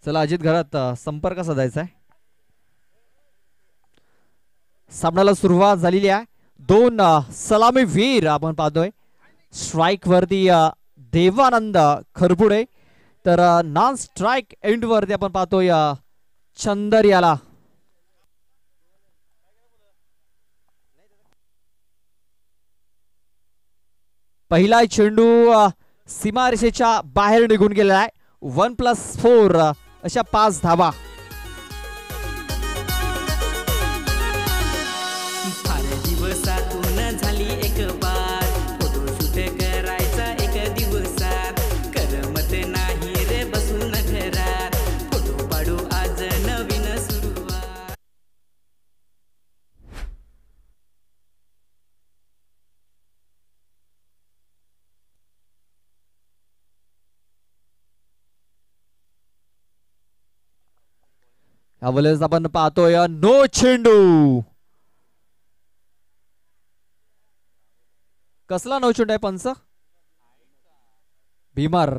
चला अजित घरात संपर्क साधायचा आहे. सामन्याला सुरुवात झालेली आहे. दोन सलामी वीर आपण पाहतोय. स्ट्राईक वरती देवानंद खरपुडे, तर नॉन स्ट्राईक एंड वरती आपण पाहतोय चंदर याला. पहिला चेंडू सीमारेषेच्या बाहेर निघून गेलेला आहे. 1+4 अशा 5 धावा. झाली एक बार फोटोशूट करायचा एक दिवसात, करमत नाही रे बसून घरात, फोटो पाडू आज नवीन सुरुवात. यावेळेस आपण पाहतोय नो चेंडू. कसला नो चेंडू आहे पंच? भीमर.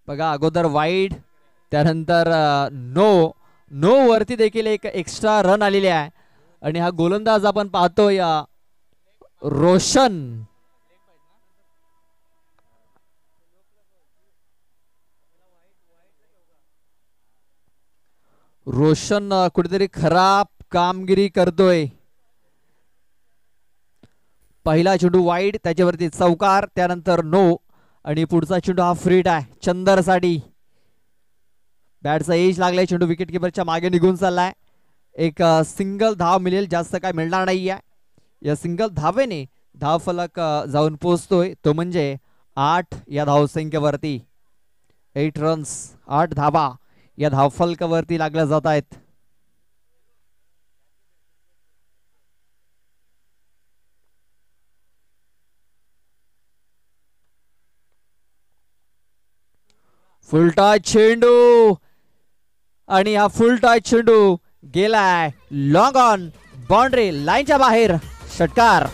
बघा अगोदर वाईड, त्यानंतर नो. नो वरती देखील एक एक्स्ट्रा रन आलेली आहे. आणि हा गोलंदाज आपण पाहतोय रोशन. रोशन कुठेतरी खराब कामगिरी करतोय. पहिला चेंडू वाईड, त्याच्यावरती चौकार, त्यानंतर नो, आणि पुढचा चेंडू हा फ्रीट आहे चंदरसाठी. बॅटचा एज लागलाय, चेंडू विकेट किपरच्या मागे निघून चाललाय. एक सिंगल धाव मिळेल, जास्त काय मिळणार नाहीये. या सिंगल धावेने धाव फलक जाऊन पोहोचतोय, तो म्हणजे 8 या धावसंख्येवरती. 8 रन्स, 8 धावा या धावफलकावरती लागल्या जात आहेत. फुलटॉस चेंडू, आणि हा फुलटॉस चेंडू गेलाय लॉंग ऑन, बाउंड्री लाईनच्या बाहेर. षटकार.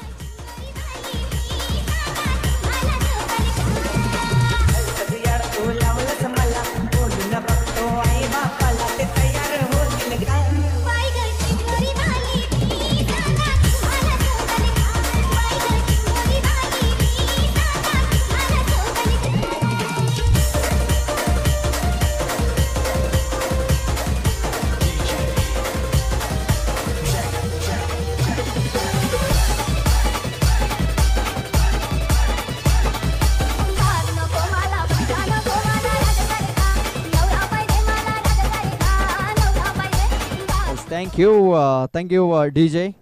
Thank you DJ.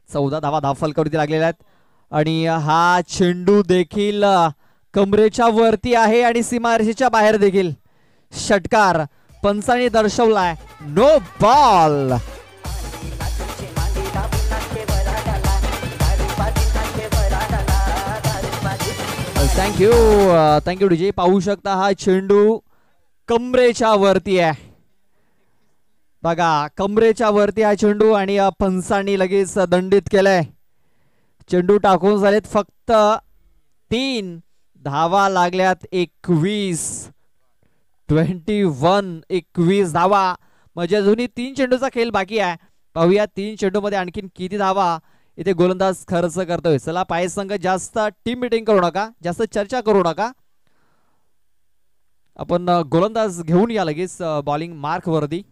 चौदा धावा धावफलकावरती लागलेल्या आहेत. आणि हा चेंडू देखील कमरेच्या वरती आहे आणि सीमारेषेच्या बाहेर देखील. षटकार. पंचाने दर्शवलाय नो बॉल. Thank you DJ. पाहू शकता हा चेंडू कमरेच्या वरती आहे. बघा कमरेच्या वरती हा चेंडू, आणि पंचांनी लगेच दंडित केलंय. चेंडू टाकून झालेत फक्त 3 धावा लागल्यात. 21 धावा, म्हणजे अजूनही 3 चेंडूचा खेळ बाकी आहे. पाहूया 3 चेंडू मध्ये आणखीन किती धावा इथे गोलंदाज खर्च करतोय. चला पाय संघ जास्त टीम मीटिंग करू नका, जास्त चर्चा करू नका. आपण गोलंदाज घेऊन या लगेच बॉलिंग मार्क वरती.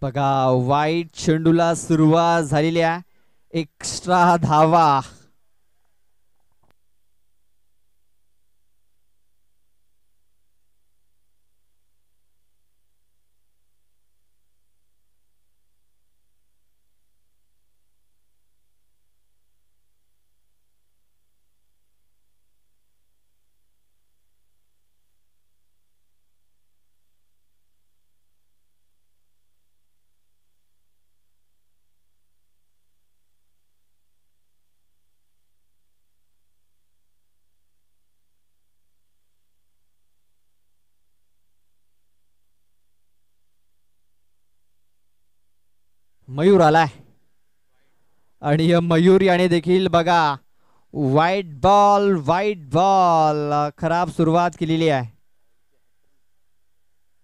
बघा वाईट चेंडूला सुरुवात झालेली आहे. एक्स्ट्रा धावा. मयूर आलाय आणि मयूर याने देखील बघा वाईट बॉल खराब सुरुवात केलेली आहे.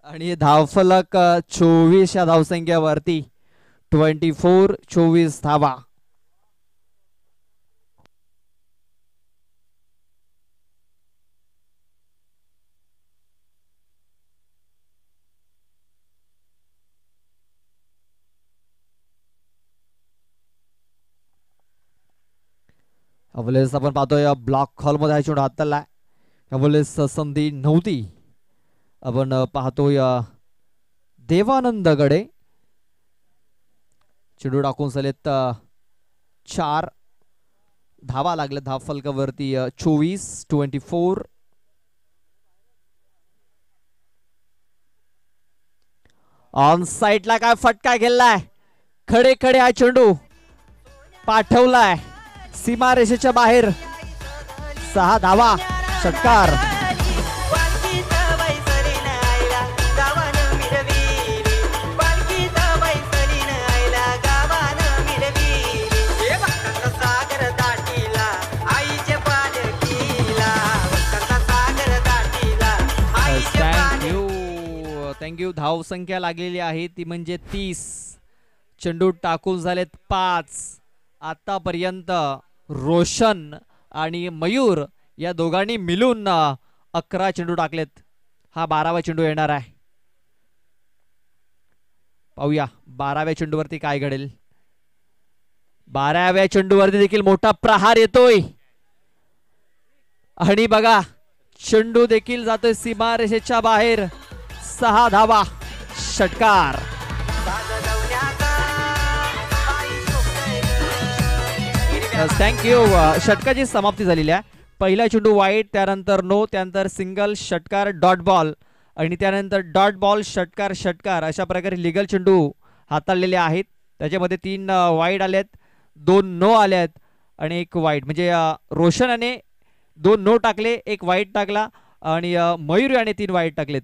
आणि धावफलक 24 या धावसंख्येवरती 24 धावा. अवलेस आपण पाहतोय ब्लॉक हॉल मध्ये चेंडू हाताळलाय. अवलेस संधी नव्हती. आपण पाहतोय देवानंद गडे चेंडू टाकून झालेत 4 धावा लागल्या धाव फलकावरती 24. ऑन साइडला काय फटका गेलाय. खडे खडे हा चेंडू पाठवलाय सीमारेषेच्या बाहेर. 6 धावा. षटकार. थँक्यू. धाव संख्या लागलेली आहे ती म्हणजे 30. चेंडू टाकून झालेत 5. आतापर्यंत रोशन आणि मयूर या दोघांनी मिळून 11 चेंडू टाकलेत. हा 12वा चेंडू येणार आहे. पाहूया 12व्या चेंडूवरती काय घडेल. 12व्या चेंडूवरती देखील मोठा प्रहार येतोय आणि बघा चेंडू देखील जातोय सीमारेषेच्या बाहेर. 6 धावा. षटकार. थँक्यू. षटकाची समाप्ती झालेली आहे. पहिला चेंडू वाईट, त्यानंतर नो, त्यानंतर सिंगल, षटकार, डॉट बॉल आणि त्यानंतर डॉट बॉल, षटकार, षटकार अशा प्रकारे लिगल चेंडू हाताळलेले आहेत. त्याच्यामध्ये 3 वाईट आलेत, 2 नो आलेत आणि 1 वाईट. म्हणजे रोशनने 2 नो टाकले, 1 वाईट टाकला आणि मयूर याने 3 वाईट टाकलेत.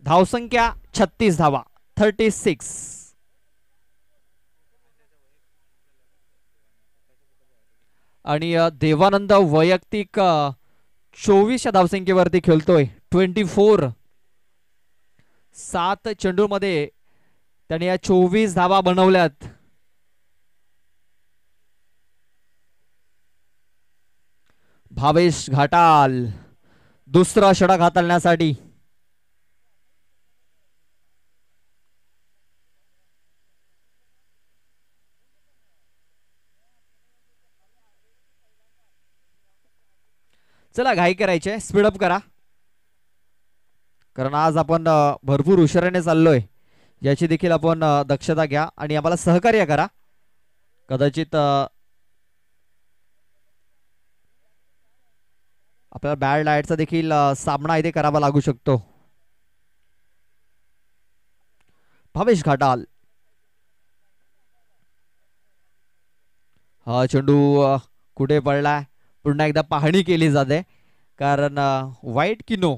धावसंख्या 36 धावा. 36. आणि देवानंद वैयक्तिक 24 या धावसंख्येवरती खेळतोय. 24. 7 चेंडू मध्ये त्याने या 24 धावा बनवल्यात. भावेश घाटाल दुसरा षटक हाताळण्यासाठी. चला घाई करायचे, स्पीडअप करा कारण आज आपण भरपूर उशिराने चाललोय. याची देखील आपण दक्षता घ्या आणि आम्हाला सहकार्य करा. कदाचित आपल्याला बॅड लाईटचा देखील सामना इथे करावा लागू शकतो. भावेश घाटाल. हा चेंडू कुठे पडलाय पुन्हा एकदा पाहणी केली जाते कारण वाईट की नो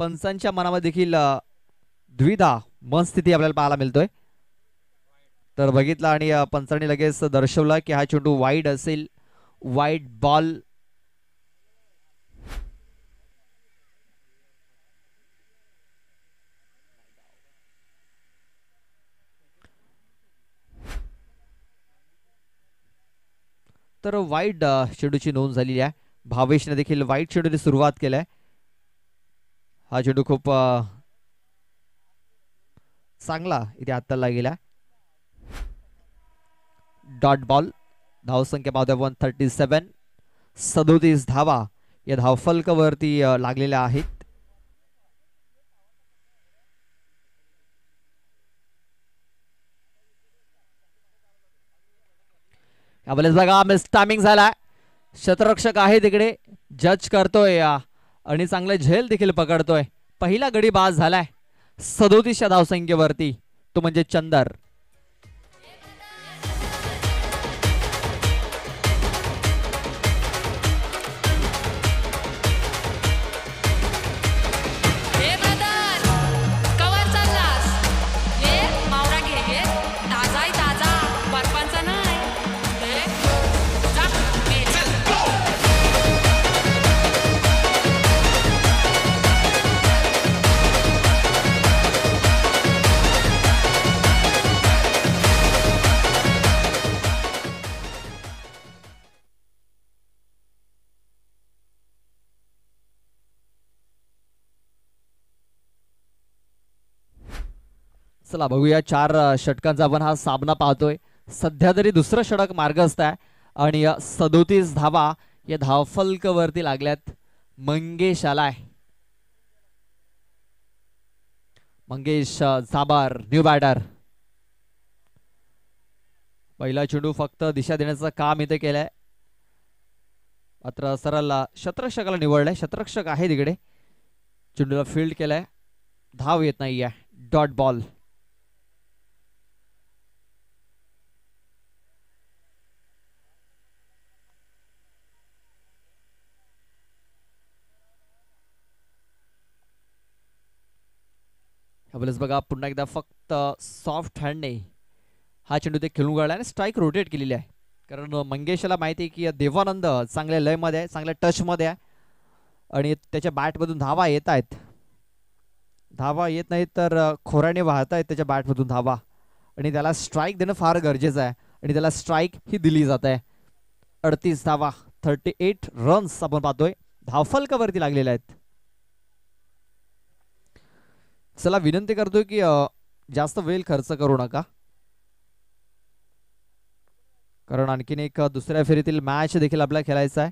पंचांच्या मनामध्ये देखील द्विधा मनस्थिती आपल्याला पाहायला मिळतोय. तर बघितला आणि पंचांनी लगेच दर्शवलं की हा चेंडू वाईट असेल. वाईट बॉल. तर वाईट चेंडूची नोंद झालेली आहे. भावेशने देखील वाईट चेंडूने सुरुवात केलाय. हा चेंडू खूप चांगला इथे हाताला गेला. Dot ball. धावसंख्या पावत्या 137. 37 धावा या धावफलकावरती लागलेल्या आहेत. यावेळेस बघा मिस टायमिंग झाला. क्षेत्ररक्षक आहे तिकडे, जज करतोय आणि चांगले झेल देखील पकडतोय. पहिला गडी बाद झालाय 37 या धावसंख्येवरती, तो म्हणजे चंदर. चला बघूया, 4 षटकांचा आपण हा सामना पाहतोय. सध्या तरी दुसरं षटक मार्गस्थ आहे आणि 37 धावा या धावफलकावरती लागल्यात. मंगेश आलाय. Mangesh Jabar new batter. पहिला चेंडू फक्त दिशा देण्याचं काम इथे केलंय, मात्र सरळ क्षेत्ररक्षकाला निवडलंय. क्षेत्ररक्षक आहे तिकडे, चेंडूला फील्ड केलंय, धाव येत नाहीये. Dot ball. बघा पुन्हा एकदा फक्त सॉफ्ट हँडने हा चेंडू ते खेळून काढला आणि स्ट्राईक रोटेट केलेली आहे. कारण मंगेशला माहिती आहे की देवानंद चांगल्या लयमध्ये आहे, चांगल्या टचमध्ये आहे आणि त्याच्या बॅटमधून धावा येत आहेत. धावा येत नाहीत तर खोऱ्याने वाहत आहेत त्याच्या बॅटमधून धावा, आणि त्याला स्ट्राईक देणं फार गरजेचं आहे आणि त्याला स्ट्राईक ही दिली जात आहे. 38 धावा 38 रन्स आपण पाहतोय धावफलकावरती लागलेले आहेत. चला विनंती करतोय की जास्त वेळ खर्च करू नका, कारण आणखीन एक दुसऱ्या फेरीतील मॅच देखील आपल्याला खेळायचा आहे.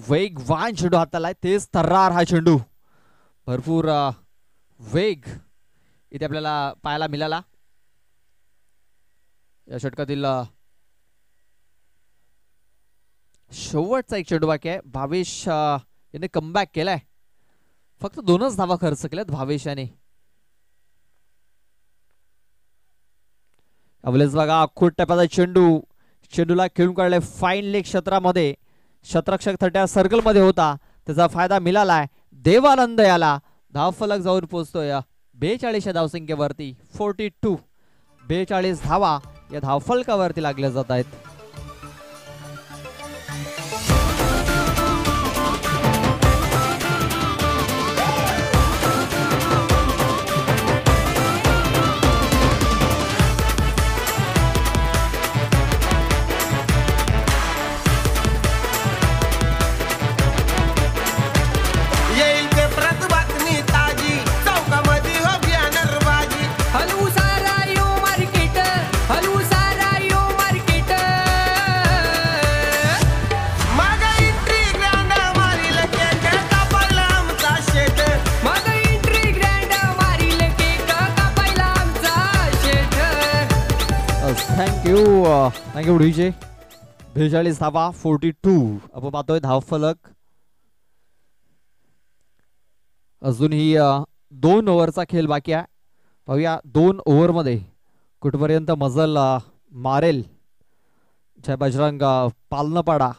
वेगवान चेंडू हाताला, तेच तर्रार हा चेंडू, भरपूर वेग इथे आपल्याला पाहायला मिळाला. या षटकातील शेवटचा एक चेंडू बाकी आहे. भावेश याने कमबॅक केलाय, फक्त 2च धावा खर्च केल्यात भावेश याने. अवलेच बघा खूप टप्प्याचा चेंडू, चेंडूला खेळून काढलाय फाईन लेग क्षेत्रामध्ये. क्षेत्ररक्षक थट्या सर्कल मध्ये होता, त्याचा फायदा मिळालाय. देवानंद याला धावफलक जाऊन पोहोचतोय 42 या धावसंख्येवरती. 42 42 धावा या धावफलकावरती लागल्या जात आहेत. Thank you DJ. 42 धावा 42 आपण पाहतोय धावफलक. अजूनही 2 ओव्हरचा खेळ बाकी आहे. पाहूया 2 ओव्हरमध्ये कुठपर्यंत मजल मारेल जय बजरंग पालनपाडा.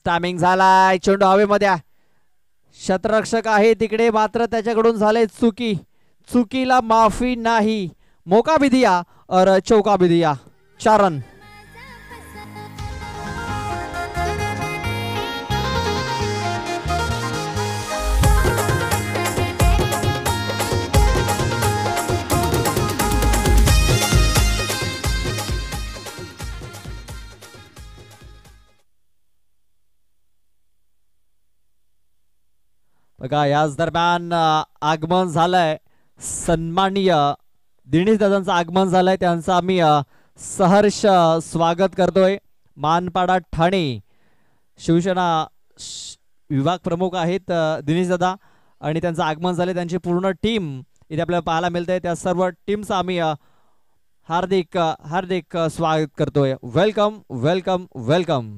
टायमिंग झालाय, चेंडू हवेमध्ये. क्षेत्ररक्षक आहे तिकडे, मात्र त्याच्याकडून झाले चुकी. चुकीला माफी नाही. मौका भी दिया और चौका भी दिया. 4 रन. बघा याच दरम्यान आगमन झालंय सन्माननीय दिनेश दादांचं आगमन झालंय. त्यांचं आम्ही सहर्ष स्वागत करतोय. मानपाडा ठाणे शिवसेना विभाग प्रमुख आहेत दिनेश दादा आणि त्यांचं आगमन झालंय. त्यांची पूर्ण टीम इथे आपल्याला पाहायला मिळते. त्या सर्व टीमचं आम्ही हार्दिक हार्दिक स्वागत करतोय. Welcome welcome welcome.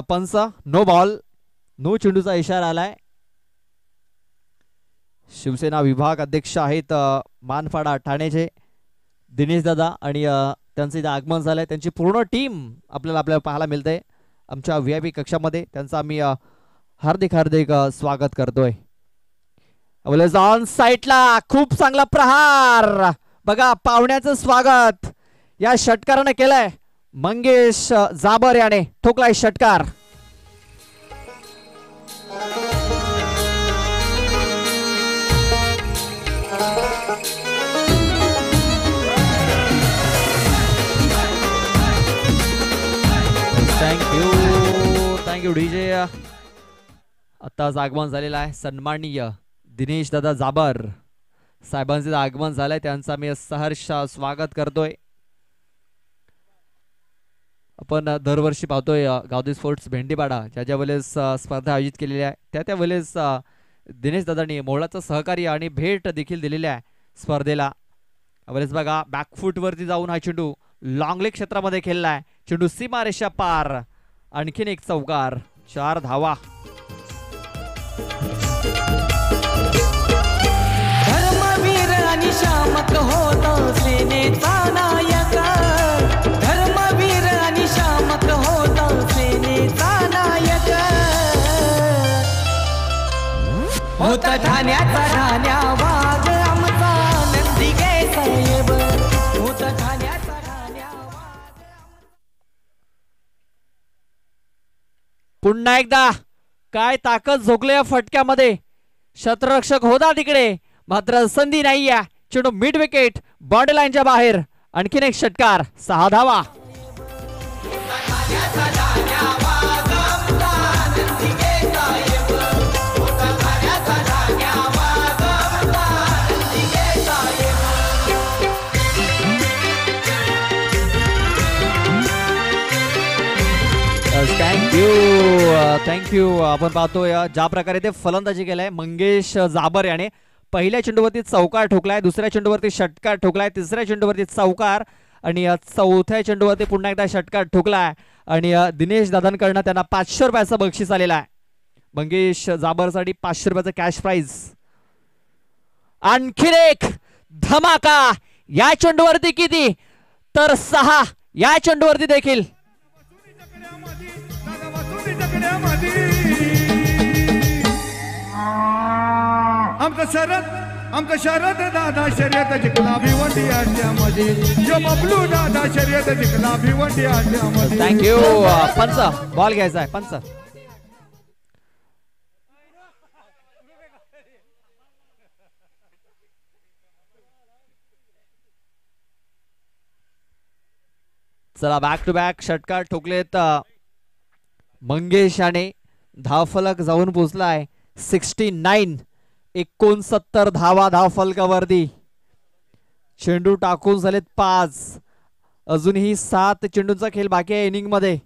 पंच नो बॉल नो चेंडूचा इशारा आलाय. शिवसेना विभाग अध्यक्ष आहेत मानपाडा ठाणेचे दिनेश दादा आणि त्यांचं इथे आगमन झालंय. त्यांची पूर्ण टीम आपल्याला पाहायला मिळते आमच्या VIP कक्षामध्ये. त्यांचं आम्ही हार्दिक हार्दिक स्वागत करतोय. ऑन साईडला खूप चांगला प्रहार. बघा पाहुण्याचं स्वागत या षटकाराने केलंय. मंगेश जाबर याने ठोकलाय षटकार. Thank you DJ. आत्ताच आगमन झालेलं आहे सन्माननीय दिनेश दादा जाबर साहेबांचं आगमन झालंय. त्यांचं आम्ही सहर्ष स्वागत करतोय. आपण दरवर्षी पाहतोय गावदेवी स्पोर्ट्स भेंडीपाडा ज्या वेळेस स्पर्धा आयोजित केलेल्या आहे त्या वेळेस दिनेश दादांनी मोलाचं सहकार्य आणि भेट देखील दिलेली आहे स्पर्धेला. वेळेस बघा बॅकफूट वरती जाऊन हा चेंडू लॉंग लेग क्षेत्रामध्ये खेळलाय. चेंडू सीमारेषा पार. आणखीन एक चौकार. 4 धावा. धर्मवीर आणि शामक होता सेनेचा नायक. धर्मवीर आणि शामक होता सेनेचा नायक. होता ठाण्याचा ठाण्या वाघ आमचा नंदिके साहेब. होता ठाण्याचा ठाण्या वाघ. पुन्हा एकदा काय ताकद झोकले या फटक्यामध्ये. क्षेत्ररक्षक होता तिकडे मात्र संधी नाही आहे. चेंडू मिड विकेट बॉर्डर लाईनच्या बाहेर. आणखीन एक षटकार. 6 धावा. थँक्यू. आपण पाहतोय ज्या प्रकारे ते फलंदाजी केलाय मंगेश जाबर याने. पहिल्या चेंडूवरती चौकार ठोकलाय. दुसऱ्या चेंडूवरती षटकार ठोकलाय. तिसऱ्या चेंडूवरती चौकार आणि चौथ्या चेंडूवरती पुन्हा एकदा षटकार ठोकलाय. आणि दिनेश दादांकडनं त्यांना 500 रुपयाचं बक्षीस आलेलं आहे. मंगेश जाबरसाठी 500 रुपयाचं कॅश प्राइज. आणखीन एक धमाका. या चेंडूवरती किती तर 6. या चेंडूवरती देखील आमचं शरद दादा शर्यत जिंकला भिवंडी आट्यामध्ये. जो बबलू दादा शर्यत जिंकला भिवंडी आट्यामध्ये. थँक्यू. पंच बॉल घ्यायचा आहे. पंच चला बॅक टू बॅक षटकार ठोकलेत मंगेश याने. धावफलक जाऊन पोहोचलाय 69. 69 धावा धावफलकावरती. चेंडू टाकून झालेत 5. अजूनही 7 चेंडूंचा खेळ बाकी आहे इनिंग मध्ये.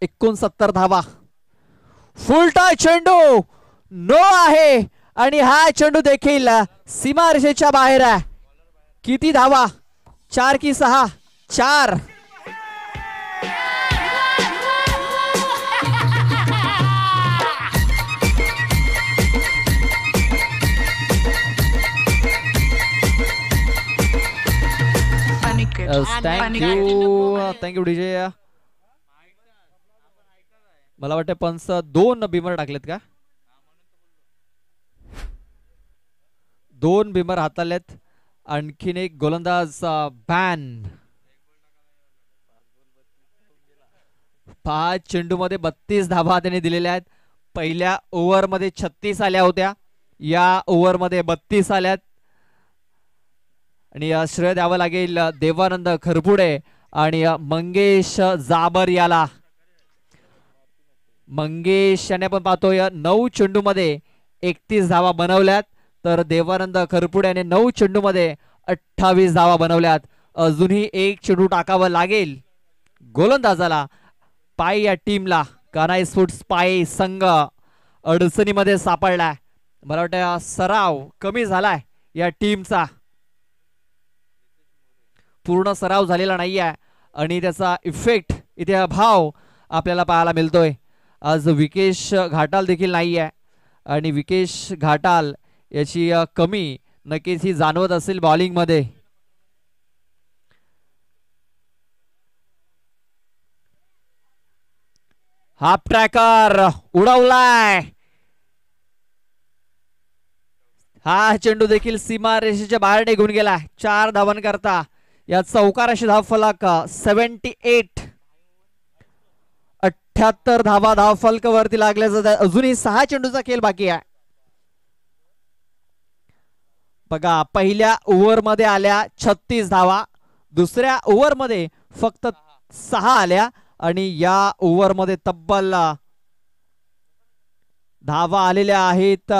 69 धावा. फुलटा चेंडू नो आहे आणि हा चेंडू देखील सीमारेषेच्या बाहेर आहे. किती धावा 4 की 6. 4. Thank you DJ. मला वाटतं पंच 2 बिमर टाकलेत का. 2 बिमर हाताळलेत आणखीन एक गोलंदाज बॅन. 5 चेंडूमध्ये 32 धावा त्याने दिलेल्या आहेत. पहिल्या ओव्हरमध्ये 36 आल्या होत्या, या ओव्हरमध्ये 32 आल्यात. आणि श्रेय द्यावं लागेल देवानंद खरपुडे आणि मंगेश जाबर याला. मंगेश याने पण पाहतोय 9 चेंडूमध्ये 31 धावा बनवल्यात, तर देवानंद खरपुडे याने 9 चेंडूमध्ये 28 धावा बनवल्यात. अजूनही एक चेंडू टाकावं लागेल गोलंदाजाला. पाय या टीमला कान्हाई स्पोर्ट्स पाय संघ अडचणीमध्ये सापडलाय. मला वाटतं सराव कमी झालाय या टीमचा, पूर्ण सराव झालेला नाहीये आणि त्याचा इफेक्ट इथे भाव आपल्याला पाहायला मिळतोय. आज विकेश घाटाल देखील नाहीये आणि विकेश घाटाल याची कमी नक्कीच ही जाणवत असेल बॉलिंग मध्ये. हाफ ट्रॅकर उडवलाय. हा चेंडू देखील सीमा रेषेच्या बाहेर निघून गेला. 4 धावन करता या चौकार अशी धाव फलक 78. 78 धावा धाव फलक वरती लागल्याचं. अजूनही 6 चेंडूचा खेळ बाकी आहे. बघा पहिल्या ओव्हर मध्ये आल्या 36 धावा, दुसऱ्या ओव्हर मध्ये फक्त 6 आल्या आणि या ओव्हर मध्ये तब्बल धावा आलेल्या आहेत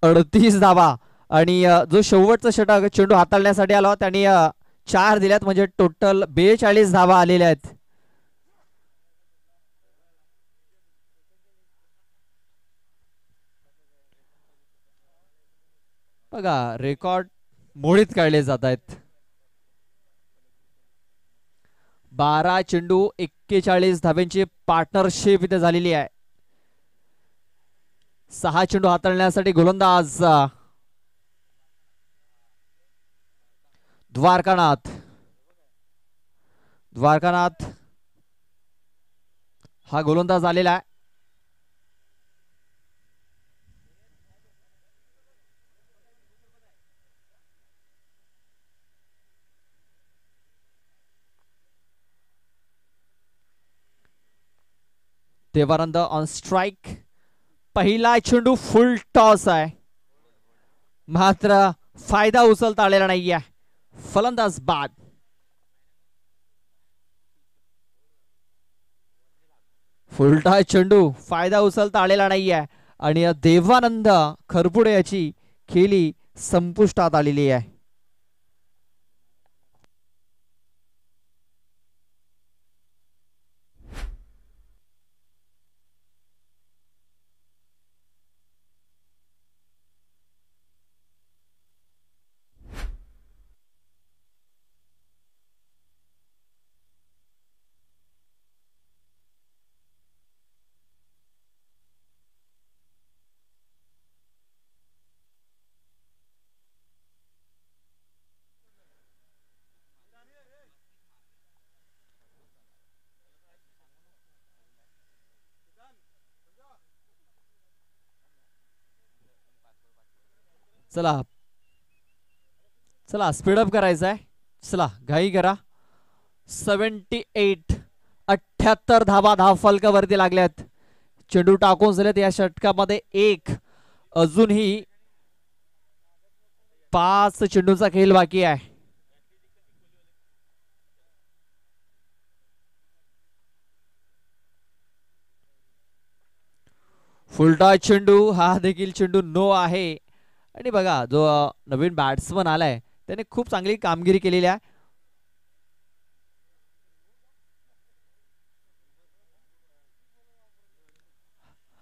38 धावा. आणि जो शेवटचा षटक चेंडू हाताळण्यासाठी आला त्यांनी 4 दिल्यात, म्हणजे टोटल 42 धावा आलेल्या आहेत. बघा रेकॉर्ड मोडीत काढले जात आहेत. 12 चेंडू 41 धाव्यांची पार्टनरशिप इथे झालेली आहे. 6 चेंडू हाताळण्यासाठी गोलंदाज द्वारकानाथ. द्वारकानाथ हा गोलंदाज आलेला आहे. Devanand on strike. पहिला चेंडू फुल टॉस आहे, मात्र फायदा उचलता आलेला नाहीये. फलंदाज बाद. फुलटा चेंडू, फायदा उचलता आलेला नाहीये आणि देवानंद खरपुडे याची खेळी संपुष्टात आलेली आहे. चला चला स्पीडअप करायचं आहे. चला घाई करा. 78 78 धावा धाव फलकावरती लागल्यात. चेंडू टाकून झालेत या षटकामध्ये 1. अजूनही 5 चेंडूचा खेळ बाकी आहे. फुलटा चेंडू, हा देखील चेंडू नो आहे. आणि बघा जो नवीन बॅट्समन आलाय त्याने खूप चांगली कामगिरी केलेली आहे.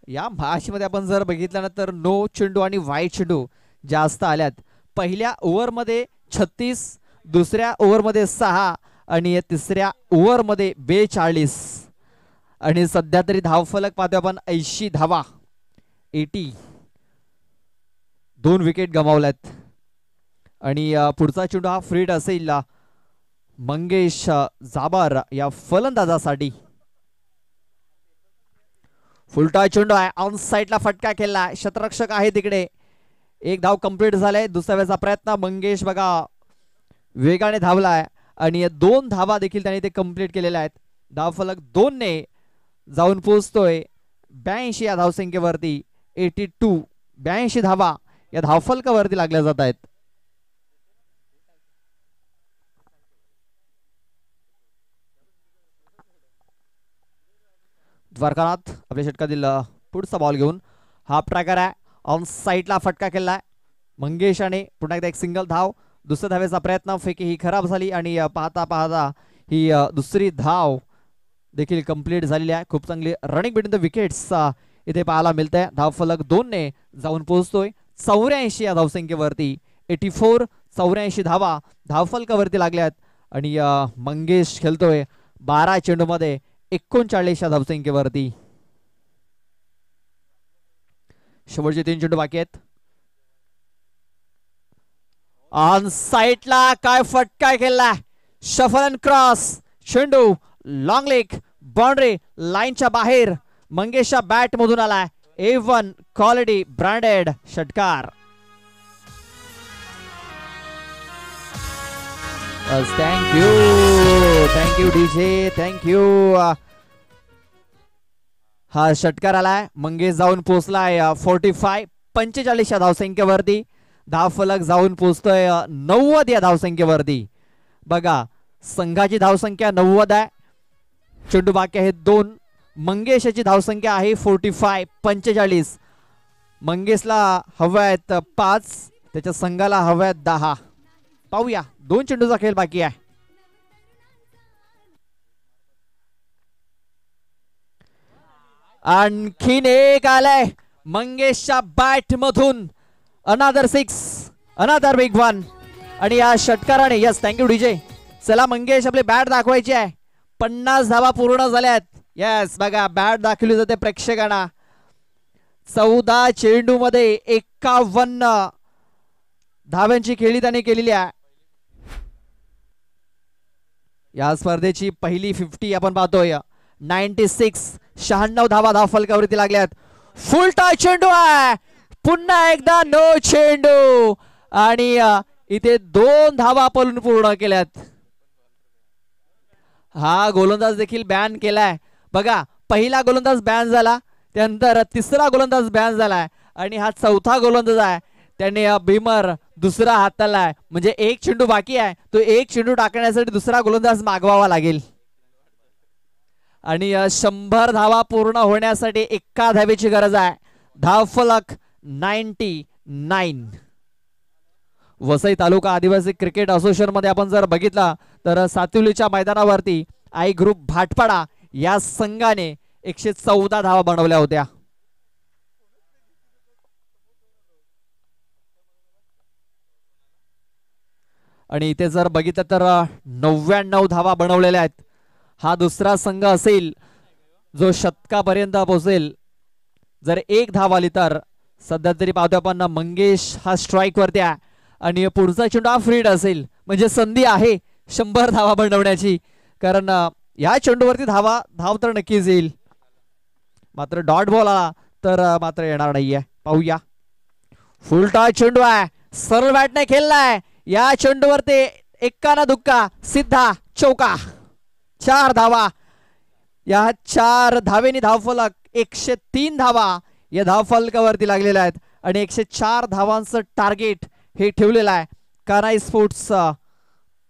या मॅच मध्ये आपण जर बघितलं ना तर नो चेंडू आणि वाईट चेंडू जास्त आल्यात. पहिल्या ओव्हर मध्ये 36, दुसऱ्या ओव्हर मध्ये 6 आणि तिसऱ्या ओव्हर मध्ये 42. आणि सध्या तरी धावफलक पाहतोय आपण 80 धावा, 80. 2 विकेट गमावल्यात आणि पुढचा चेंडू हा फ्रीड असेल मंगेश जाबर या फलंदाजासाठी. फुलटा चेंडू आहे, ऑन साइडला फटका केला, क्षेत्ररक्षक आहे तिकडे. एक धाव कंप्लीट झालाय. दुसऱ्या वेळेचा प्रयत्न. मंगेश बघा वेगाने धावलाय आणि 2 धावा देखील त्याने ते कंप्लीट केलेल्या आहेत. धावफलक 2 ने जाऊन पोहोचतोय 82 या धावसंख्येवरती. 82 धावा या धावफलकावरती लागल्या जात आहेत. द्वारकानाथ आपल्या षटकातील पुढचा बॉल घेऊन हाफ ट्रॅकर आहे. ऑन साइडला फटका केलाय मंगेशाने. पुन्हा एकदा एक सिंगल धाव. दुसऱ्या धावेचा प्रयत्न, फेकी ही खराब झाली आणि पाहता पाहता ही दुसरी धाव देखील कंप्लीट झालेली आहे. खूप चांगली रनिंग बिटवीन द विकेट्स इथे पाहायला मिळते. धावफलक 2 ने जाऊन पोहोचतोय 84 या धावसंख्येवरती. 84 धावा धावफलकावरती लागल्यात आणि मंगेश खेळतोय 12 चेंडूमध्ये 39 या धावसंख्येवरती. शेवटचे 3 चेंडू बाकी आहेत. ऑन साइडला काय फटका केला, शफल अँड क्रॉस चेंडू लॉंग लेग बाउंड्री लाईनच्या बाहेर. मंगेशच्या बॅट मधून आलाय. A1 क्वालिटी ब्रँडेड षटकार. Thank you DJ, thank you. हा षटकार आलाय. मंगेश जाऊन पोहोचलाय 45 या धावसंख्येवरती. धावफलक जाऊन पोहोचतोय 90 या धावसंख्येवरती. बघा संघाची धावसंख्या 90 आहे. चेंडू बाकी आहेत 2. मंगेशची धावसंख्या आहे 45. मंगेशला हव्या आहेत 5, त्याच्या संघाला हव्या आहेत 10. पाहूया 2 चेंडूचा खेळ बाकी आहे. आणखीन एक आलाय मंगेशच्या बॅट मधून. अनादर 6, अनादर बिग वन. आणि या षटकाराने यस थँक्यू डीजे. चला मंगेश आपली बॅट दाखवायची आहे. 50 धावा पूर्ण झाल्यात. यस बघा बॅट दाखवली जाते प्रेक्षकांना. 14 चेंडू मध्ये 51 धाव्यांची खेळी त्याने केलेली आहे. या स्पर्धेची पहिली 50 आपण पाहतोय. 96 धावा धावफलकावरती लागल्यात. फुल टॉस चेंडू आहे. पुन्हा एकदा नो चेंडू आणि इथे 2 धावा पळून पूर्ण केल्यात. हा गोलंदाज देखील बॅन केलाय. बघा पहिला गोलंदाज बॅन झाला, त्यानंतर तिसरा गोलंदाज बॅन झालाय आणि हा चौथा गोलंदाज आहे. त्याने भीमर दुसरा हातालाय. म्हणजे 1 चेंडू बाकी आहे. तो 1 चेंडू टाकण्यासाठी दुसरा गोलंदाज मागवावा लागेल. आणि 100 धावा पूर्ण होण्यासाठी 1 धावेची गरज आहे. धावफलक 99. वसई तालुका आदिवासी क्रिकेट असोसिएशन मध्ये आपण जर बघितला तर सातिवलीच्या मैदानावरती आई ग्रुप भाटपाडा या संघाने 114 धावा बनवल्या होत्या. आणि इथे जर बघितलं तर 99 धावा बनवलेल्या आहेत. हा दुसरा संघ असेल जो शतकापर्यंत पोहोचेल. जर 1 धाव आली तर सध्या तरी पाहतो आपण मंगेश हा स्ट्राइक वरती आहे आणि पुढचा चेंडू हा फ्रीड असेल. म्हणजे संधी आहे 100 धावा बनवण्याची, कारण या चेंडूवरती धाव तर नक्कीच येईल. मात्र डॉट बॉल आला तर मात्र येणार नाहीये. पाहूया फुल टॉस चेंडू आहे. सरळ बॅटने खेळलाय. या चेंडूवरती एक्का दुक्का सिद्धा चौका. 4 धावा. या 4 धावेनी धावफलक 103 धावा या धावफलकावरती लागलेल्या आहेत आणि 104 धावांचं टार्गेट हे ठेवलेलं आहे कानाई स्पोर्ट्स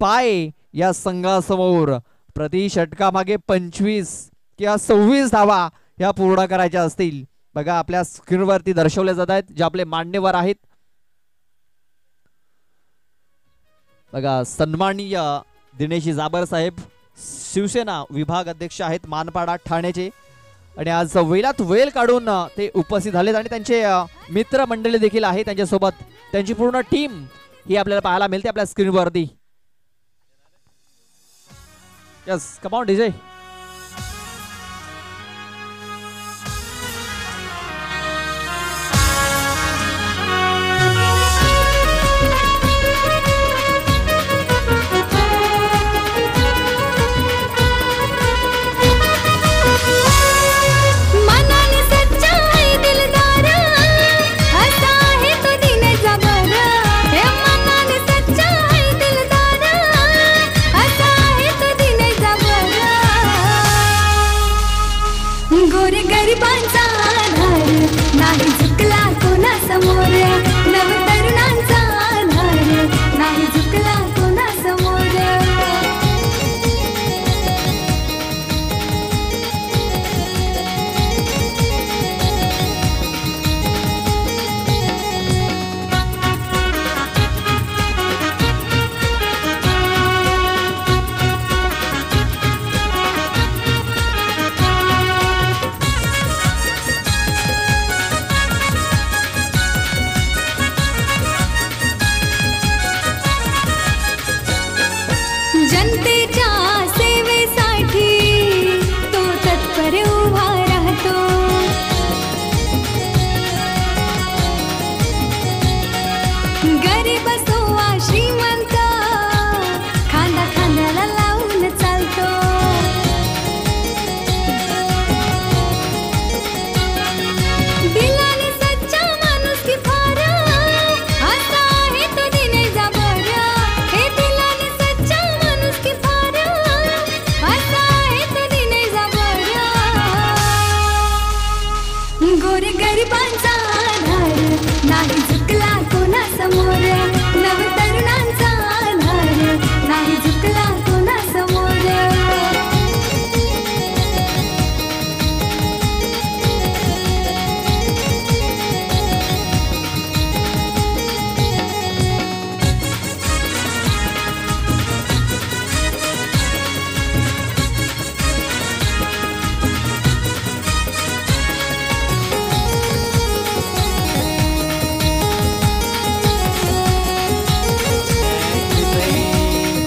पाय या संघासमोर. प्रति षटकामागे 25 किंवा 26 धावा या पूर्ण करायच्या असतील. बघा आपल्या स्क्रीनवरती दर्शवले जात आहेत जे आपले मान्यवर आहेत. बघा सन्माननीय दिनेश जाबर साहेब शिवसेना विभाग अध्यक्ष आहेत मानपाडा ठाण्याचे आणि आज वेळात वेळ काढून ते उपस्थित झालेत आणि त्यांचे मित्र मंडळी देखील आहे त्यांच्यासोबत. त्यांची पूर्ण टीम ही आपल्याला पाहायला मिळते आपल्या स्क्रीनवरती. Yes come on DJ. Gore गरिबांचा आधार नाही झुकला कोणा समोर नव तरुणांचा आधार नाही झुकला कोणा समोर जनतेच्या सेवेसाठी तो तत्पर उभा राहतो गरीब असो वा श्रीमंत खांदा खांद्याला लावून चालतो दिलाने सच्चा माणूस की फार असा आहे तो दिने जाबर हे दिलाने सच्चा माणूस की फार असा आहे तो दिने जाबर गोरे गरिबांचा आधार नाही झुकला कोणा समोर नव तरुणांचा आधार नाही झुकला कोणा समोर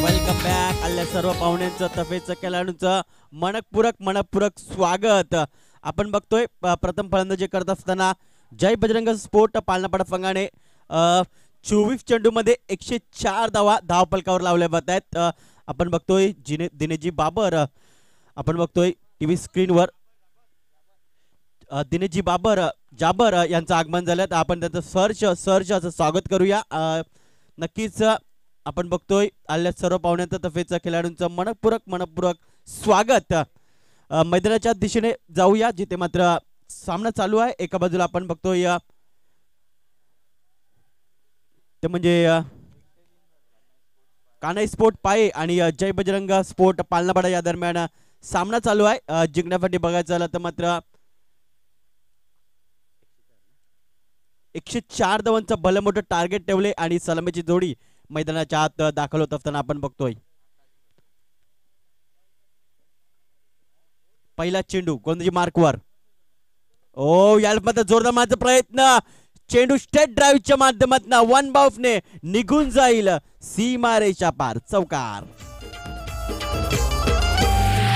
वेलकम बॅक. आल्या सर्व पाहुण्यांचं तफेचं खेळाडूंचं मनपूरक स्वागत. आपण बघतोय प्रथम फलंदाजी करत असताना जय बजरंग स्पोर्ट पालनापाडा संघाने 24 चेंडूमध्ये 104 धाव फलकावर लावल्या जात आहेत. आपण बघतोय दिनेजी बाबर, आपण बघतोय टीव्ही स्क्रीनवर दिनेजी जाबर यांचं आगमन झालं. तर आपण त्यांचं सहर्ष असं स्वागत करूया. नक्कीच आपण बघतोय आल्या सर्व पाहुण्यांचं तफेचं खेळाडूंचं मनपूरक स्वागत. मैदानाच्या दिशेने जाऊया जिथे मात्र सामना चालू आहे. एका बाजूला आपण बघतोय ते म्हणजे कान्हाई स्पोर्ट पाये आणि जय बजरंग स्पोर्ट पालनापाडा या दरम्यान सामना चालू आहे. जिंकण्यासाठी बघायचं झालं तर मात्र 104 धावांचं भलं मोठं टार्गेट ठेवले आणि सलामीची जोडी मैदानाच्या आत दाखल होत असताना आपण बघतोय. पहिला चेंडू गोंदजी मार्कवर. ओ यामध्ये जोरदार मारण्याचा प्रयत्न. चेंडू स्टेट ड्राईव्हच्या माध्यमातून वन बाउफने निघून जाईल सीमारेषा पार. चौकार.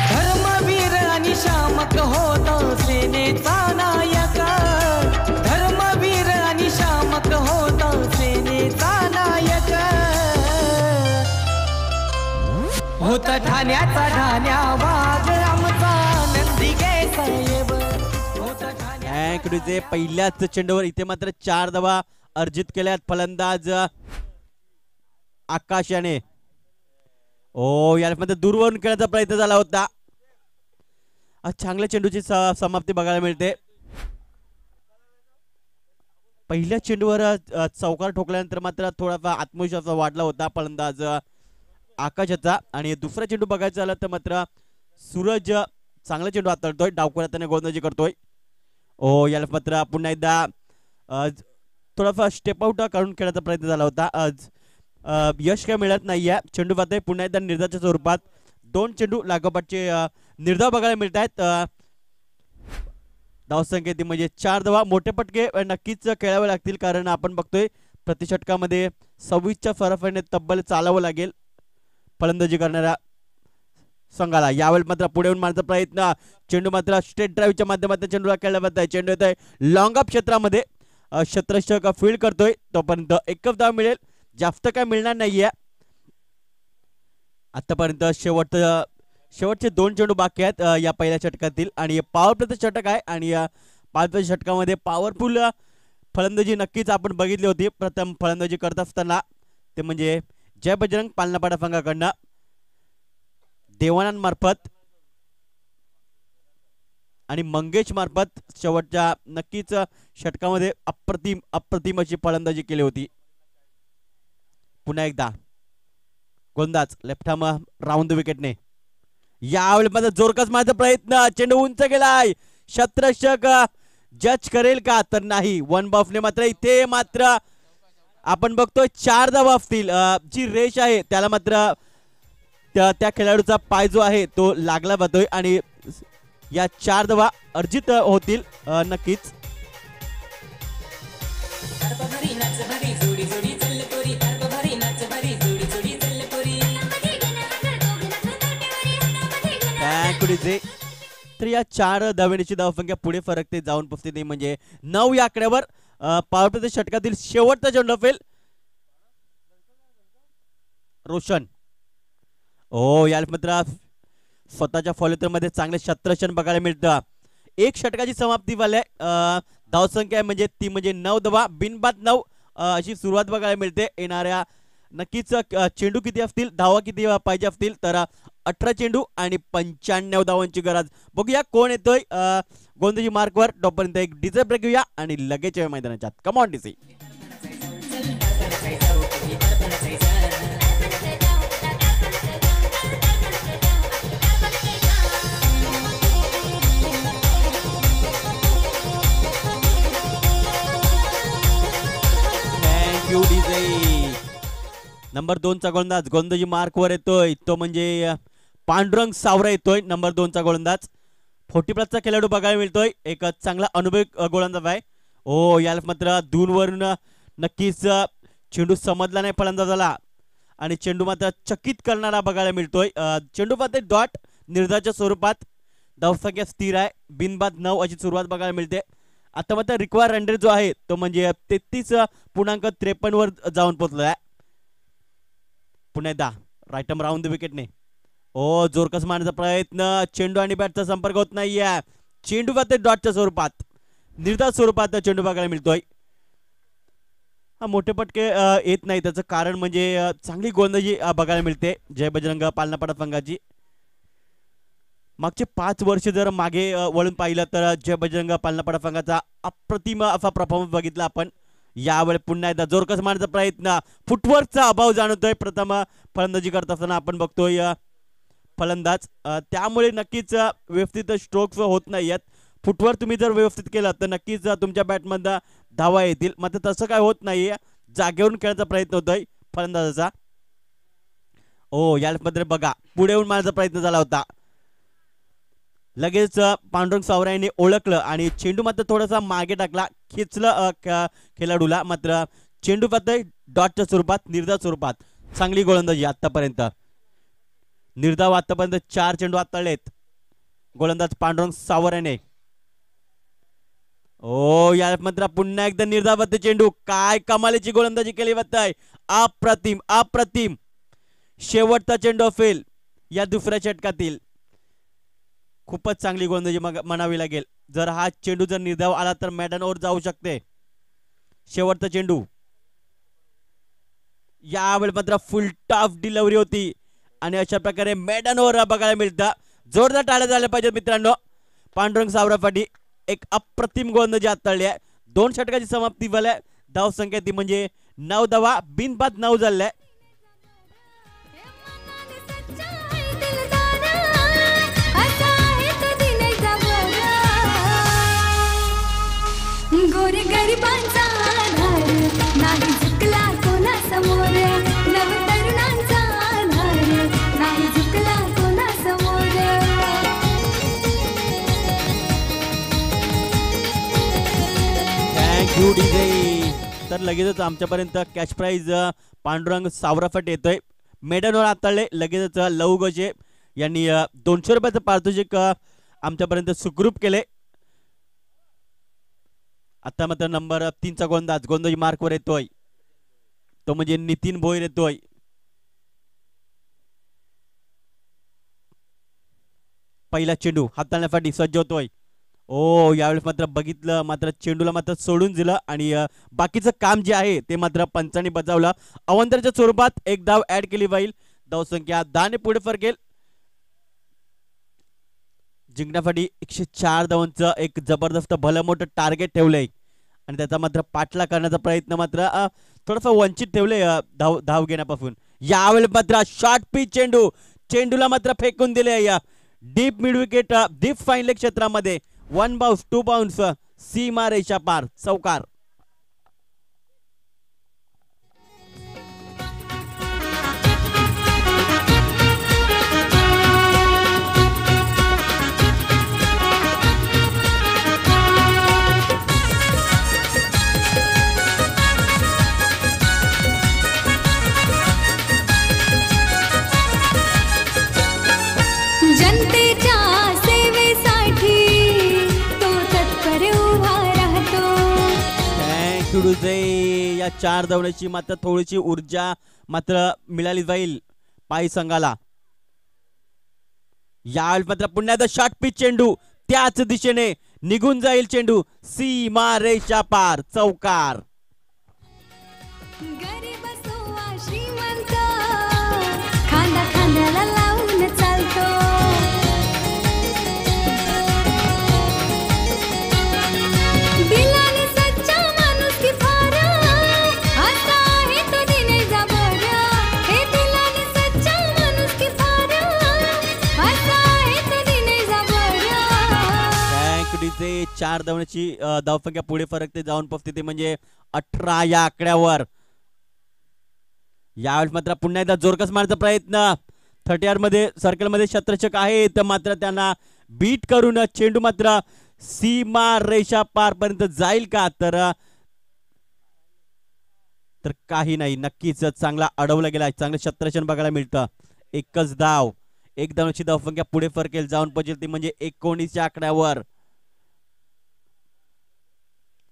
धर्मवीर आणि शामक होता सेनेचा नायक. धर्मवीर आणि शामक होता सेनेचा नायक. होता ठाण्याचा ठाण्या वाघ आमचा नंदिके साहेब. कडूचे पहिल्याच चेंडूवर इथे मात्र 4 धावा अर्जित केल्यात फलंदाज आकाश याने. ओ यामध्ये दूरवरून खेळण्याचा प्रयत्न झाला होता. चांगल्या चेंडूची समाप्ती बघायला मिळते. पहिल्या चेंडूवर चौकार ठोकल्यानंतर मात्र थोडाफार आत्मविश्वास वाढला होता फलंदाज आकाशाचा. आणि दुसरा चेंडू बघायचा झाला तर मात्र सूरज चांगला चेंडू हाताळतोय. डावखोऱ्याने गोलंदाजी करतोय. ओ याला मात्र पुन्हा एकदा थोडाफार स्टेप आउट काढून खेळायचा प्रयत्न झाला होता. आज यश काय मिळत नाहीये. चेंडू पाहतोय पुन्हा एकदा निर्धावाच्या स्वरूपात 2 चेंडू लागोपाठचे निर्धाव बघायला मिळत आहेत. धावसंख्येत म्हणजे 4 धावा. मोठे पटके नक्कीच खेळावे लागतील कारण आपण बघतोय प्रतिषटकामध्ये 26च्या फरफाने तब्बल चालावं लागेल फलंदाजी करणाऱ्या संघाला. यावेळी मात्र पुढे येऊन मारण्याचा प्रयत्न. चेंडू मात्र स्ट्रेट ड्राईव्हच्या माध्यमातून चेंडूला खेळला जात आहे. चेंडू येत आहे लॉंग ऑफ क्षेत्रामध्ये. क्षेत्ररक्षक फील्ड करतोय. तोपर्यंत एकच धाव मिळेल, जास्त काय मिळणार नाहीये. आतापर्यंत शेवटचे 2 चेंडू बाकी आहेत या पहिल्या षटकातील आणि पॉवर प्लेचं षटक आहे. आणि या पॉवर प्ले षटकामध्ये पॉवरफुल फलंदाजी नक्कीच आपण बघितली होती प्रथम फलंदाजी करत असताना. ते म्हणजे जय बजरंग पालनापाडा संघाकडनं देवानंद मार्फत. आणि मंगेश मार्फत शेवटच्या नक्कीच षटकामध्ये अप्रतिम अप्रतिम अशी फलंदाजी केली होती. पुन्हा एकदा गोलंदाज लेफ्ट आर्म राऊंड विकेटने. यावेळी मध्ये जोरकस मारण्याचा प्रयत्न, चेंडू उंच गेलाय, क्षेत्ररक्षक जज करेल का, तर नाही. वन बॉफने मात्र इथे मात्र आपण बघतोय 4 धावा असतील. जी रेष आहे त्याला मात्र त्या खेळाडूचा पाय जो आहे तो लागला जातोय आणि या 4 धावा अर्जित होतील नक्कीच. तर या 4 धावेची धावसंख्या पुढे फरकते जाऊन पोहोचते नाही, म्हणजे 9 या आकड्यावर पॉवर प्लेच्या षटकातील शेवटचा चेंडू फेल. रोशन या मात्र स्वतःच्या फॉलोतर मध्ये चांगले क्षेत्ररक्षण बघायला मिळतं. एक षटकाची समाप्ती वाले धावसंख्या म्हणजे ती म्हणजे 9 धावा बिनबाद 9 अशी सुरुवात बघायला मिळते येणाऱ्या. नक्कीच चेंडू किती असतील, धावा किती पाहिजे असतील, तर 18 चेंडू आणि 95 धावांची गरज. बघूया कोण येतोय गोलंदाजी मार्कवर. तोपर्यंत एक डीजे ब्रेक घेऊया आणि लगेच मैदानाच्या come on DC. Thank you DJ. Number 2 चा गोलंदाजी मार्कवर येतोय, तो म्हणजे पांडुरंग सावरा येतोय. नंबर 2 चा गोलंदाज 40+ खेळाडू बघायला मिळतोय. एक चांगला अनुभवी गोलंदाज आहे. याला मात्र दूरवरून नक्कीच चेंडू समजला नाही फलंदाजाला आणि चेंडू मात्र चकित करणारा बघायला मिळतोय. चेंडू मात्र डॉट निर्धाच्या स्वरूपात. धावसंख्या स्थिर आहे, बिनबाद 9 अशी सुरुवात बघायला मिळते. आता मात्र रिक्वायर रन रेट जो आहे तो म्हणजे 33.53 वर जाऊन पोहोचलाय. पुन्हा एकदा राईट आर्म राऊंड विकेटने. जोरकस मारण्याचा प्रयत्न, चेंडू आणि बॅटचा संपर्क होत नाहीये. चेंडू मात्र डॉटच्या स्वरूपात निर्धार स्वरूपात चेंडू बघायला मिळतोय. हा मोठे पटके येत नाही, त्याचं कारण म्हणजे चांगली गोलंदाजी बघायला मिळते जय बजरंग पालनापाडा संघाची. मागचे 5 वर्ष जर मागे वळून पाहिलं तर जय बजरंग पालनापाडा संघाचा अप्रतिम असा परफॉर्मन्स बघितला आपण. यावेळी पुन्हा एकदा जोरकस मारण्याचा प्रयत्न, फुटवर्कचा अभाव जाणवतोय प्रथम फलंदाजी करत असताना आपण बघतोय फलंदाज. त्यामुळे नक्कीच व्यवस्थित स्ट्रोक्स होत नाहीयेत. फुटवर तुम्ही जर व्यवस्थित केलं तर नक्कीच तुमच्या बॅटमधून धावा येतील, मात्र तसं काय होत नाहीये. जागेवरून खेळायचा प्रयत्न होतोय फलंदाजाचा. यामध्ये बघा पुढे येऊन मारण्याचा प्रयत्न झाला होता. लगेच पांडुरंग सावरा यांनी ओळखलं आणि चेंडू मात्र थोडासा मागे टाकला, खेचलं खेळाडूला. मात्र चेंडू मात्र डॉटच्या स्वरूपात निर्धार स्वरूपात. चांगली गोलंदाजी आतापर्यंत. निर्धाव आतापर्यंत 4 चेंडू हाताळलेत गोलंदाज पांडुरंग सावरा याने. या मात्र पुन्हा एकदा निर्धावते चेंडू. काय कमालीची गोलंदाजी केली जाते, अप्रतिम अप्रतिम. शेवटचा चेंडू फेल या दुसऱ्या षटकातील. खूपच चांगली गोलंदाजी म्हणावी लागेल. जर हा चेंडू जर निर्धाव आला तर मैदान ओव्हर जाऊ शकते. शेवटचा चेंडू. यावेळी मात्र फुल टॉप डिलिव्हरी होती आणि अशा प्रकारे मैदान ओव्हर बघायला मिळतं. जोरदार टाळ्या झाल्या पाहिजेत मित्रांनो पांडुरंग सावरासाठी. एक अप्रतिम गोलंदाजी हाताळली आहे. 2 षटकाची समाप्ती झाली. धाव संख्या ती म्हणजे 9 धावा बिनबाद 9 झाल्या. गोरे गरिबांचा आधार नाही झुकला कोणा समोर, नव तरुणांचा आधार नाही झुकला कोणा समोर. Thank you DJ. तर लगेचच आमच्यापर्यंत कॅश प्राइज पांडुरंग सावराफट येतोय. मेडनवर हाताळले लगेचच लव गजे यांनी 200 रुपयाचं पारितोषिक आमच्यापर्यंत सुखरूप केले. आता मात्र नंबर 3 चा गोलंदाजी मार्कवर येतोय, तो म्हणजे नितीन भोईर येतोय. पहिला चेंडू हाताळण्यासाठी सज्ज होतोय. यावेळेस मात्र बघितलं, मात्र चेंडूला मात्र सोडून दिलं आणि बाकीचं काम जे आहे ते मात्र पंचांनी बजावलं. अवंतरच्या स्वरूपात एक धाव ऍड केली जाईल. धाव संख्या 10 ने पुढे फरकेल. जिंकण्यासाठी 104 धावांचं एक जबरदस्त भलं मोठं टार्गेट ठेवलंय आणि त्याचा मात्र पाठला करण्याचा प्रयत्न मात्र थोडंसं वंचित ठेवले धाव घेण्यापासून. यावेळी मात्र शॉर्ट पिच चेंडूला मात्र फेकून दिले या deep mid wicket deep fine leg क्षेत्रामध्ये. 1 बाउन्स 2 बाउन्स सीमा रेषा पार चौकार. जनतेच्या सेवेसाठी तो तत्पर उभा राहतो. या 4 धावण्याची मात्र थोडीशी ऊर्जा मात्र मिळाली जाईल पायी संघाला. यावेळी मात्र पुन्हा एकदा शॉर्ट पिच चेंडू त्याच दिशेने निघून जाईल चेंडू सीमा रेषा पार चौकार. गरीब असो वा श्रीमंत खांदा खांद्याला लावून चालतो. दिलाने सच्चा माणूस की फार असा आहे तो दिनेजा बर. हे दिलाने सच्चा माणूस की फार असा आहे तो दिनेजा बर. बँकडीचे 4 धावण्याची धावसंख्या पुढे फरकते जाऊन पोहोचते ते म्हणजे 18 या आकड्यावर. यावेळेस मात्र पुन्हा एकदा जोरकस मारण्याचा प्रयत्न 30 मध्ये सर्कल मध्ये क्षेत्ररक्षक आहेत मात्र त्यांना बीट करून चेंडू मात्र सीमा रेषा पार पर्यंत जाईल का तर काही नाही. नक्कीच चांगला अडवला गेला. चांगलं क्षेत्ररक्षण बघायला मिळतं. एकच धाव 1 धावची धावसंख्या पुढे फरकेल जाऊन पोहोचेल ती म्हणजे 19 या आकड्यावर.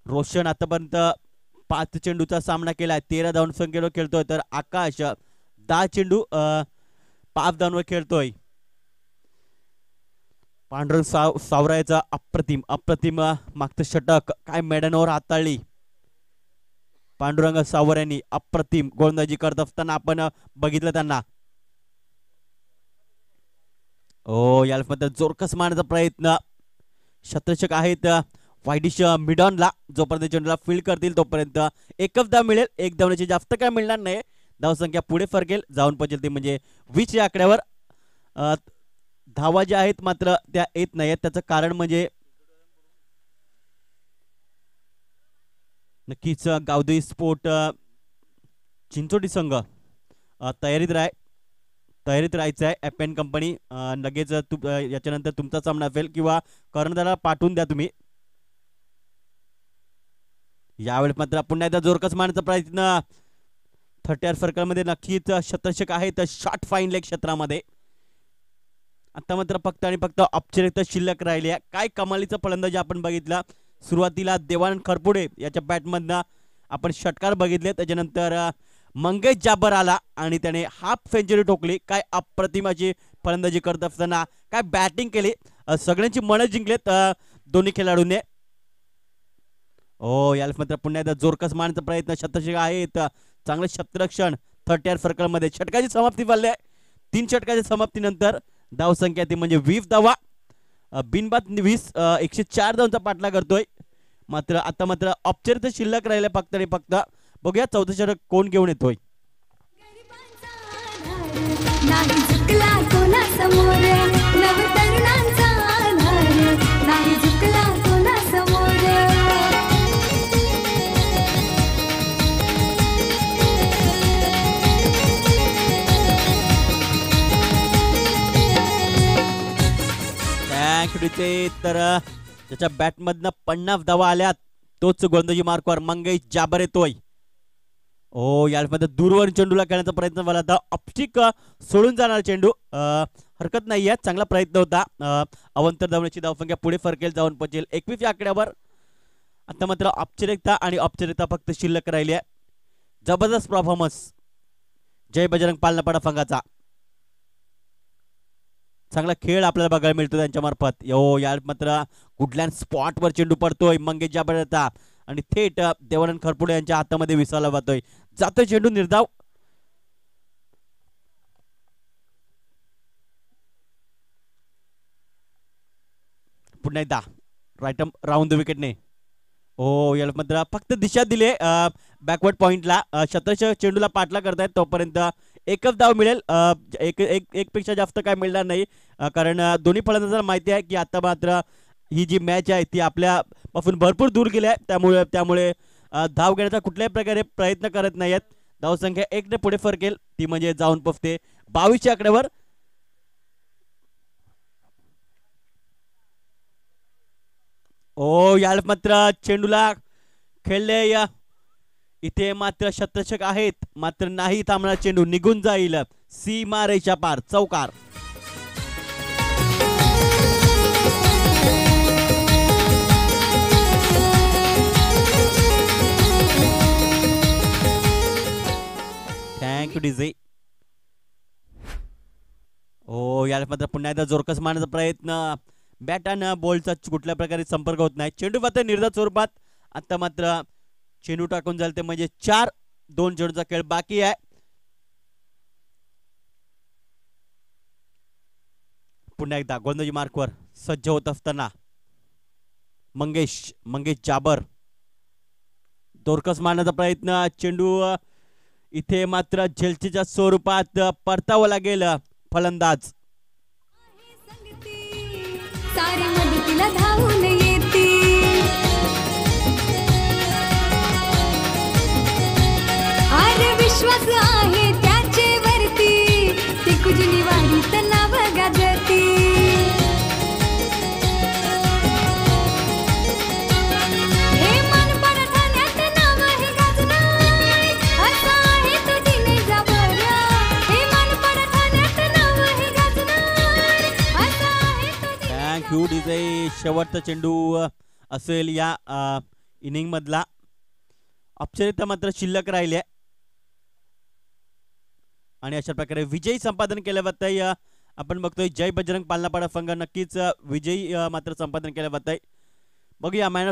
रोशन आतापर्यंत 5 चेंडूचा सामना केलाय 13 धावसंख्येवर खेळतोय तर आकाश 10 चेंडू 5 धावांवर खेळतोय. पांढरंग सावरायचा अप्रतिम मागचं षटक काय मैदानावर हाताळली पांडुरंग सावऱ्यांनी. अप्रतिम गोलंदाजी करत असताना आपण बघितलं त्यांना. याला मात्र जोरकस मारण्याचा प्रयत्न क्षेत्ररक्षक आहेत वायडिश मिडॉनला. जोपर्यंत चेंडूला फील्ड करतील तोपर्यंत एकच धाव मिळेल. 1 धावण्याची जास्त काय मिळणार नाही. धावसंख्या पुढे फरकेल जाऊन पोहोचेल ती म्हणजे 20 या आकड्यावर. धावा ज्या आहेत मात्र त्या येत नाहीत. त्याचं कारण म्हणजे नक्कीच गावदेवी स्पोर्ट चिंचोटी संघ तयारीत राहायचं आहे. एपएन कंपनी लगेच याच्यानंतर तुमचा सामना असेल किंवा कर्णधाराला पाठवून द्या तुम्ही. यावेळेस मात्र पुन्हा एकदा जोरकस मारण्याचा प्रयत्न 30 सर्कलमध्ये नक्कीच क्षेत्ररक्षक आहेत शॉर्ट फाईन लेग क्षेत्रामध्ये. आता मात्र फक्त आणि फक्त औपचारिकता शिल्लक राहिली आहे. काय कमालीचा फलंदाजी आपण बघितला. सुरुवातीला देवानंद खरपुडे याच्या बॅटमधनं आपण षटकार बघितले. त्याच्यानंतर मंगेश जाबर आला आणि त्याने हाफ सेंचुरी ठोकली. काय अप्रतिमाची फलंदाजी करत असताना काय बॅटिंग केली. सगळ्यांची मनं जिंकलेत दोन्ही खेळाडूंनी. याला मात्र पुन्हा एकदा जोरकस मारण्याचा प्रयत्न क्षेत्ररक्षक आहेत. चांगलं क्षेत्ररक्षण 30 सर्कलमध्ये. षटकाची समाप्ती झाली आहे. 3 षटकाच्या समाप्तीनंतर धावसंख्या ती म्हणजे 20 धावा. बिनबाद 104 धावांचा पाठला करतोय. मात्र आता मात्र औपचारिक शिल्लक राहिले फक्त आणि फक्त. बघूया 14 षटक कोण घेऊन येतोय. नाही झुकला कोणा समोर नव तरुणांचा आधार. नाही झुकला कोणा समोर. तर त्याच्या बॅटमधनं 50 धावा आल्यात. तोच गोलंदाजी मार्कवर मंगेश जाबर येतोय. यामध्ये दूरवर चेंडूला खेळण्याचा प्रयत्न झाला होता. ऑप्टिक सोडून जाणार चेंडू. हरकत नाहीये. चांगला प्रयत्न होता. अवंतर धावण्याची धावसंख्या पुढे फरकेल जाऊन पोहोचेल 21 या आकड्यावर. आता मात्र औपचारिकता फक्त शिल्लक राहिली आहे. जबरदस्त परफॉर्मन्स जय बजरंग पालनापाडा संघाचा. चांगला खेळ आपल्याला बघायला मिळतो त्यांच्या मार्फत. या मात्र कुठल्या स्पॉटवर चेंडू पडतोय मंगेश जाबर आणि थेट देवानंद खरपुडे यांच्या हातामध्ये विसावला जातोय चेंडू निर्धाव. पुन्हा एकदा राईट राऊंड द विकेटने. ओ याला मात्र फक्त दिशा दिले बॅकवर्ड पॉइंटला. शतरंज चेंडूला पाठला करतायत तोपर्यंत एकच धाव मिळेल. एक पेक्षा जास्त काय मिळणार नाही कारण दोन्ही फलंदाजांना माहिती आहे की आता मात्र ही जी मॅच आहे ती आपल्यापासून भरपूर दूर गेली आहे. त्यामुळे धाव घेण्याचा कुठल्याही प्रकारे प्रयत्न करत नाहीयेत. धावसंख्या 1 पुढे फरकेल ती म्हणजे जाऊन पोचते 22च्या आकड्यावर. ओ याला मात्र चेंडूला खेळले इथे मात्र शतरक्षक आहेत मात्र नाही थांबणार. चेंडू निघून जाईल सीमारेषा पार. चौकार. Thank you DJ. ओ याला मात्र पुन्हा एकदा जोरकस मारण्याचा प्रयत्न. बॅट आणि बॉलचा कुठल्या प्रकारे संपर्क होत नाही. चेंडू मात्र निर्धार स्वरूपात आता मात्र चेंडू टाकून झाले म्हणजे 4-2 चेंडूचा खेळ बाकी आहे. पुन्हा एकदा गोलंदाजी मार्कवर सज्ज होत असताना मंगेश जाबर. दोरकस मारण्याचा प्रयत्न. चेंडू इथे मात्र झेलचीच्या स्वरूपात परतावं लागेल फलंदाज. सारी मदतीला धावून येते. अरे विश्वास आहे त्याचे वरती ती कुजनी वाढीत नाव गाजती. हे मन पडठाण्यात नाव हे गाजणार असा आहे तो दिनेजा बरा. हे मन पडठाण्यात नाव हे गाजणार असा आहे तो. Thank you DJ. शेवटचा चेंडू असेल या इनिंग मधला. औपचारिकता मात्र शिल्लक राहिली आहे आणि अशा प्रकारे विजयी संपादन केलं जातंय. आपण बघतोय जय बजरंग पालनापाडा संघ नक्कीच विजयी मात्र संपादन केलं जातंय. बघूया मॅन